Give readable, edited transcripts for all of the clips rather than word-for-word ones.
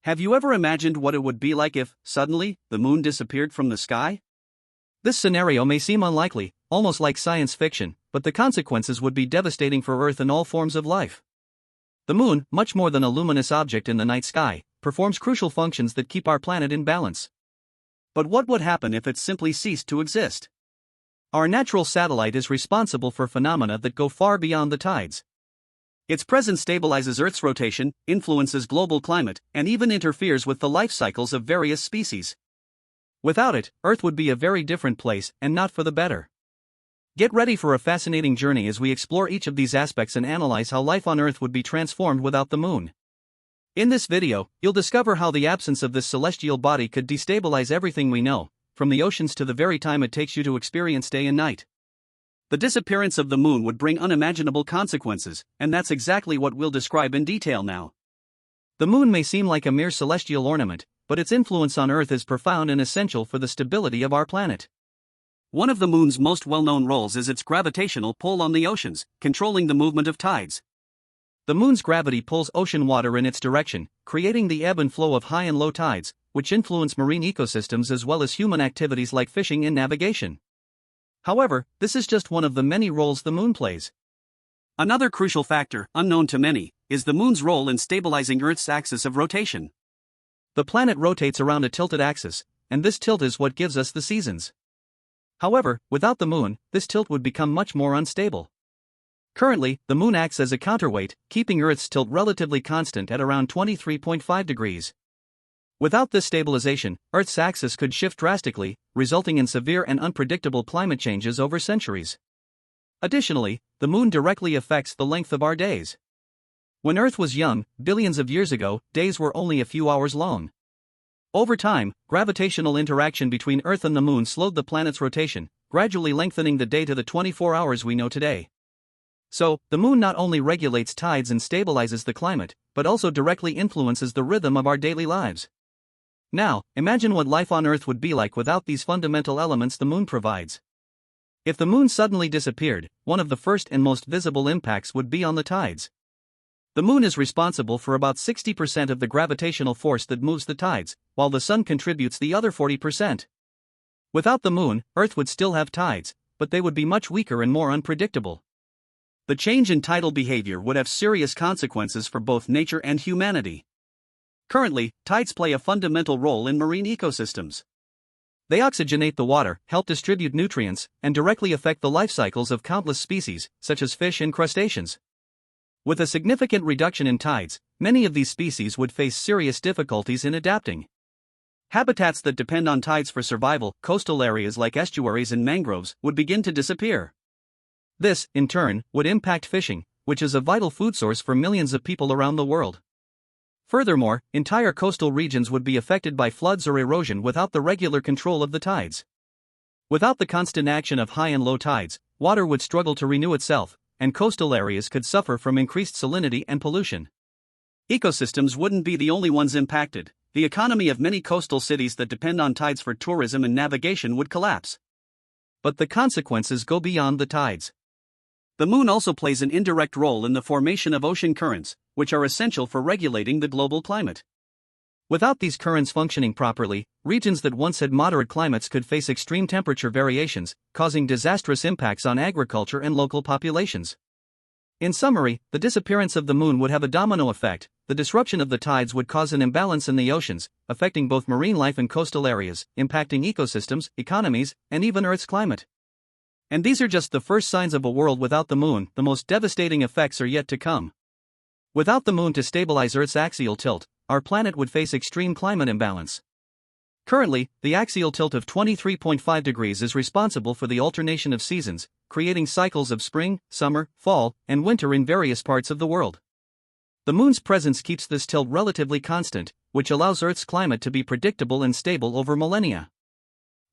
Have you ever imagined what it would be like if, suddenly, the moon disappeared from the sky? This scenario may seem unlikely, almost like science fiction, but the consequences would be devastating for Earth and all forms of life. The moon, much more than a luminous object in the night sky, performs crucial functions that keep our planet in balance. But what would happen if it simply ceased to exist? Our natural satellite is responsible for phenomena that go far beyond the tides. Its presence stabilizes Earth's rotation, influences global climate, and even interferes with the life cycles of various species. Without it, Earth would be a very different place, and not for the better. Get ready for a fascinating journey as we explore each of these aspects and analyze how life on Earth would be transformed without the moon. In this video, you'll discover how the absence of this celestial body could destabilize everything we know, from the oceans to the very time it takes you to experience day and night. The disappearance of the moon would bring unimaginable consequences, and that's exactly what we'll describe in detail now. The moon may seem like a mere celestial ornament, but its influence on Earth is profound and essential for the stability of our planet. One of the moon's most well-known roles is its gravitational pull on the oceans, controlling the movement of tides. The moon's gravity pulls ocean water in its direction, creating the ebb and flow of high and low tides, which influence marine ecosystems as well as human activities like fishing and navigation. However, this is just one of the many roles the moon plays. Another crucial factor, unknown to many, is the moon's role in stabilizing Earth's axis of rotation. The planet rotates around a tilted axis, and this tilt is what gives us the seasons. However, without the moon, this tilt would become much more unstable. Currently, the moon acts as a counterweight, keeping Earth's tilt relatively constant at around 23.5 degrees. Without this stabilization, Earth's axis could shift drastically, resulting in severe and unpredictable climate changes over centuries. Additionally, the moon directly affects the length of our days. When Earth was young, billions of years ago, days were only a few hours long. Over time, gravitational interaction between Earth and the moon slowed the planet's rotation, gradually lengthening the day to the 24 hours we know today. So, the moon not only regulates tides and stabilizes the climate, but also directly influences the rhythm of our daily lives. Now, imagine what life on Earth would be like without these fundamental elements the moon provides. If the moon suddenly disappeared, one of the first and most visible impacts would be on the tides. The moon is responsible for about 60% of the gravitational force that moves the tides, while the sun contributes the other 40%. Without the moon, Earth would still have tides, but they would be much weaker and more unpredictable. The change in tidal behavior would have serious consequences for both nature and humanity. Currently, tides play a fundamental role in marine ecosystems. They oxygenate the water, help distribute nutrients, and directly affect the life cycles of countless species, such as fish and crustaceans. With a significant reduction in tides, many of these species would face serious difficulties in adapting. Habitats that depend on tides for survival, coastal areas like estuaries and mangroves, would begin to disappear. This, in turn, would impact fishing, which is a vital food source for millions of people around the world. Furthermore, entire coastal regions would be affected by floods or erosion without the regular control of the tides. Without the constant action of high and low tides, water would struggle to renew itself, and coastal areas could suffer from increased salinity and pollution. Ecosystems wouldn't be the only ones impacted. The economy of many coastal cities that depend on tides for tourism and navigation would collapse. But the consequences go beyond the tides. The moon also plays an indirect role in the formation of ocean currents, which are essential for regulating the global climate. Without these currents functioning properly, regions that once had moderate climates could face extreme temperature variations, causing disastrous impacts on agriculture and local populations. In summary, the disappearance of the moon would have a domino effect. The disruption of the tides would cause an imbalance in the oceans, affecting both marine life and coastal areas, impacting ecosystems, economies, and even Earth's climate. And these are just the first signs of a world without the moon. The most devastating effects are yet to come. Without the moon to stabilize Earth's axial tilt, our planet would face extreme climate imbalance. Currently, the axial tilt of 23.5 degrees is responsible for the alternation of seasons, creating cycles of spring, summer, fall, and winter in various parts of the world. The moon's presence keeps this tilt relatively constant, which allows Earth's climate to be predictable and stable over millennia.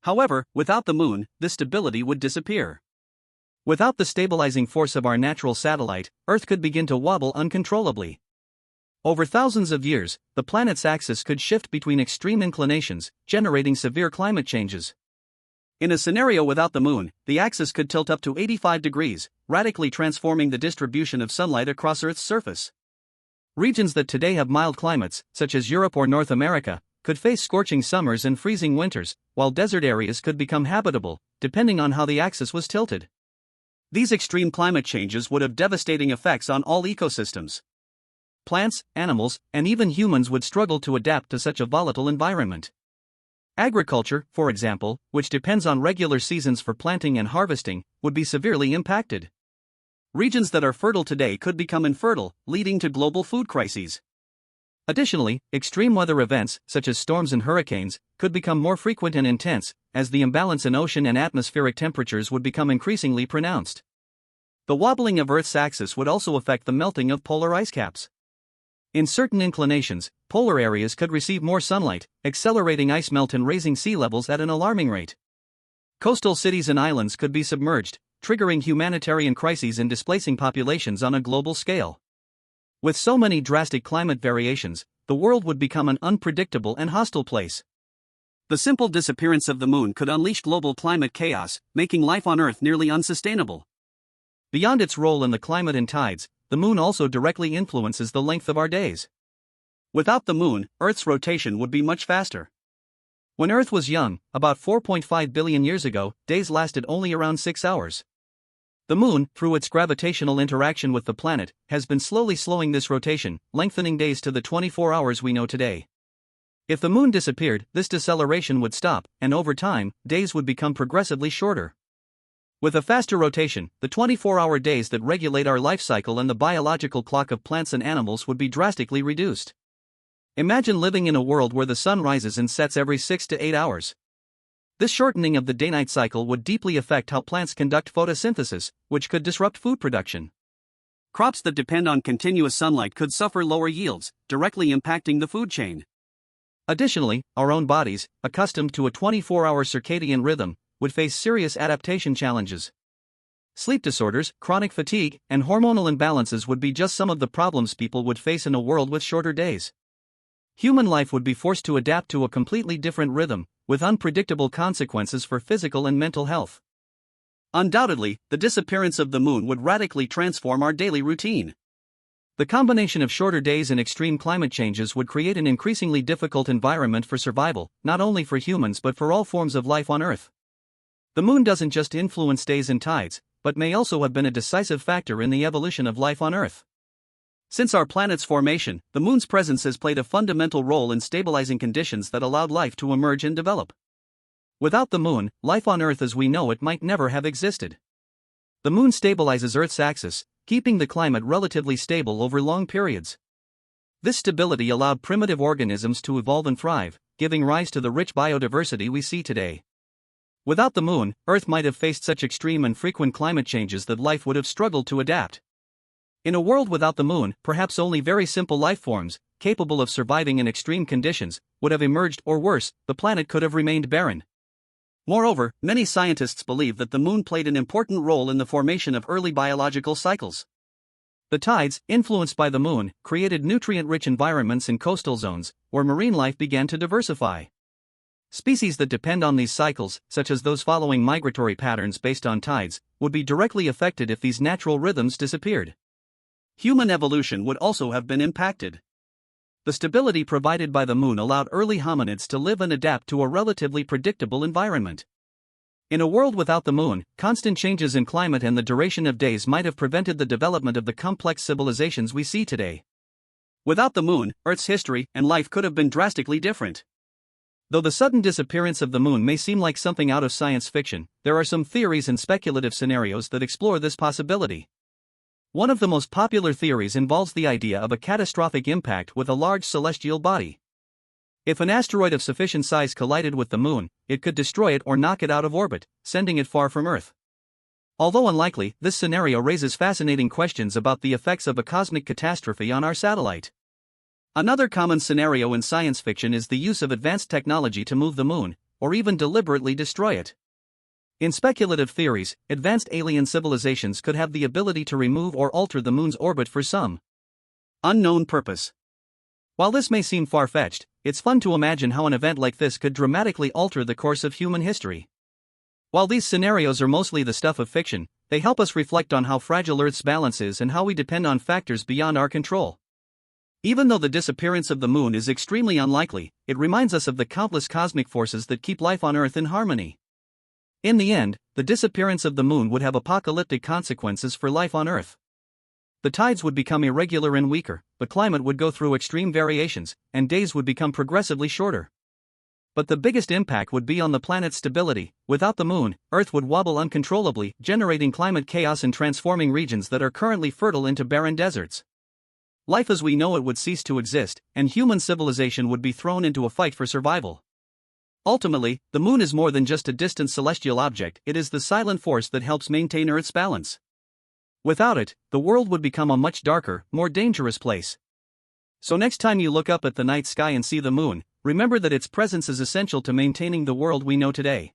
However, without the moon, this stability would disappear. Without the stabilizing force of our natural satellite, Earth could begin to wobble uncontrollably. Over thousands of years, the planet's axis could shift between extreme inclinations, generating severe climate changes. In a scenario without the moon, the axis could tilt up to 85 degrees, radically transforming the distribution of sunlight across Earth's surface. Regions that today have mild climates, such as Europe or North America, could face scorching summers and freezing winters, while desert areas could become habitable, depending on how the axis was tilted. These extreme climate changes would have devastating effects on all ecosystems. Plants, animals, and even humans would struggle to adapt to such a volatile environment. Agriculture, for example, which depends on regular seasons for planting and harvesting, would be severely impacted. Regions that are fertile today could become infertile, leading to global food crises. Additionally, extreme weather events, such as storms and hurricanes, could become more frequent and intense, as the imbalance in ocean and atmospheric temperatures would become increasingly pronounced. The wobbling of Earth's axis would also affect the melting of polar ice caps. In certain inclinations, polar areas could receive more sunlight, accelerating ice melt and raising sea levels at an alarming rate. Coastal cities and islands could be submerged, triggering humanitarian crises and displacing populations on a global scale. With so many drastic climate variations, the world would become an unpredictable and hostile place. The simple disappearance of the moon could unleash global climate chaos, making life on Earth nearly unsustainable. Beyond its role in the climate and tides, the moon also directly influences the length of our days. Without the moon, Earth's rotation would be much faster. When Earth was young, about 4.5 billion years ago, days lasted only around 6 hours. The moon, through its gravitational interaction with the planet, has been slowly slowing this rotation, lengthening days to the 24 hours we know today. If the moon disappeared, this deceleration would stop, and over time, days would become progressively shorter. With a faster rotation, the 24-hour days that regulate our life cycle and the biological clock of plants and animals would be drastically reduced. Imagine living in a world where the sun rises and sets every 6 to 8 hours. This shortening of the day-night cycle would deeply affect how plants conduct photosynthesis, which could disrupt food production. Crops that depend on continuous sunlight could suffer lower yields, directly impacting the food chain. Additionally, our own bodies, accustomed to a 24-hour circadian rhythm, would face serious adaptation challenges. Sleep disorders, chronic fatigue, and hormonal imbalances would be just some of the problems people would face in a world with shorter days. Human life would be forced to adapt to a completely different rhythm, with unpredictable consequences for physical and mental health. Undoubtedly, the disappearance of the moon would radically transform our daily routine. The combination of shorter days and extreme climate changes would create an increasingly difficult environment for survival, not only for humans but for all forms of life on Earth. The moon doesn't just influence days and tides, but may also have been a decisive factor in the evolution of life on Earth. Since our planet's formation, the moon's presence has played a fundamental role in stabilizing conditions that allowed life to emerge and develop. Without the moon, life on Earth as we know it might never have existed. The moon stabilizes Earth's axis, keeping the climate relatively stable over long periods. This stability allowed primitive organisms to evolve and thrive, giving rise to the rich biodiversity we see today. Without the moon, Earth might have faced such extreme and frequent climate changes that life would have struggled to adapt. In a world without the moon, perhaps only very simple life forms, capable of surviving in extreme conditions, would have emerged, or worse, the planet could have remained barren. Moreover, many scientists believe that the moon played an important role in the formation of early biological cycles. The tides, influenced by the moon, created nutrient-rich environments in coastal zones, where marine life began to diversify. Species that depend on these cycles, such as those following migratory patterns based on tides, would be directly affected if these natural rhythms disappeared. Human evolution would also have been impacted. The stability provided by the moon allowed early hominids to live and adapt to a relatively predictable environment. In a world without the moon, constant changes in climate and the duration of days might have prevented the development of the complex civilizations we see today. Without the moon, Earth's history and life could have been drastically different. Though the sudden disappearance of the moon may seem like something out of science fiction, there are some theories and speculative scenarios that explore this possibility. One of the most popular theories involves the idea of a catastrophic impact with a large celestial body. If an asteroid of sufficient size collided with the moon, it could destroy it or knock it out of orbit, sending it far from Earth. Although unlikely, this scenario raises fascinating questions about the effects of a cosmic catastrophe on our satellite. Another common scenario in science fiction is the use of advanced technology to move the moon, or even deliberately destroy it. In speculative theories, advanced alien civilizations could have the ability to remove or alter the moon's orbit for some unknown purpose. While this may seem far-fetched, it's fun to imagine how an event like this could dramatically alter the course of human history. While these scenarios are mostly the stuff of fiction, they help us reflect on how fragile Earth's balance is and how we depend on factors beyond our control. Even though the disappearance of the moon is extremely unlikely, it reminds us of the countless cosmic forces that keep life on Earth in harmony. In the end, the disappearance of the moon would have apocalyptic consequences for life on Earth. The tides would become irregular and weaker, the climate would go through extreme variations, and days would become progressively shorter. But the biggest impact would be on the planet's stability. Without the moon, Earth would wobble uncontrollably, generating climate chaos and transforming regions that are currently fertile into barren deserts. Life as we know it would cease to exist, and human civilization would be thrown into a fight for survival. Ultimately, the moon is more than just a distant celestial object, it is the silent force that helps maintain Earth's balance. Without it, the world would become a much darker, more dangerous place. So next time you look up at the night sky and see the moon, remember that its presence is essential to maintaining the world we know today.